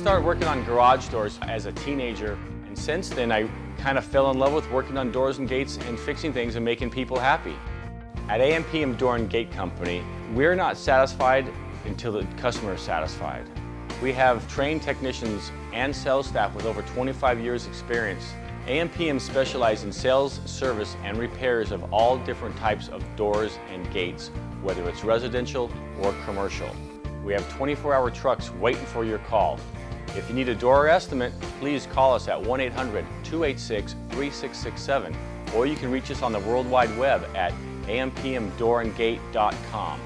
started working on garage doors as a teenager, and since then I kind of fell in love with working on doors and gates and fixing things and making people happy. At AMPM Door and Gate Company, we're not satisfied until the customer is satisfied. We have trained technicians and sales staff with over 25 years experience. AMPM specializes in sales, service, and repairs of all different types of doors and gates, whether it's residential or commercial. We have 24-hour trucks waiting for your call. If you need a door estimate, please call us at 1-800-286-3667, or you can reach us on the World Wide Web at ampmdoorandgate.com.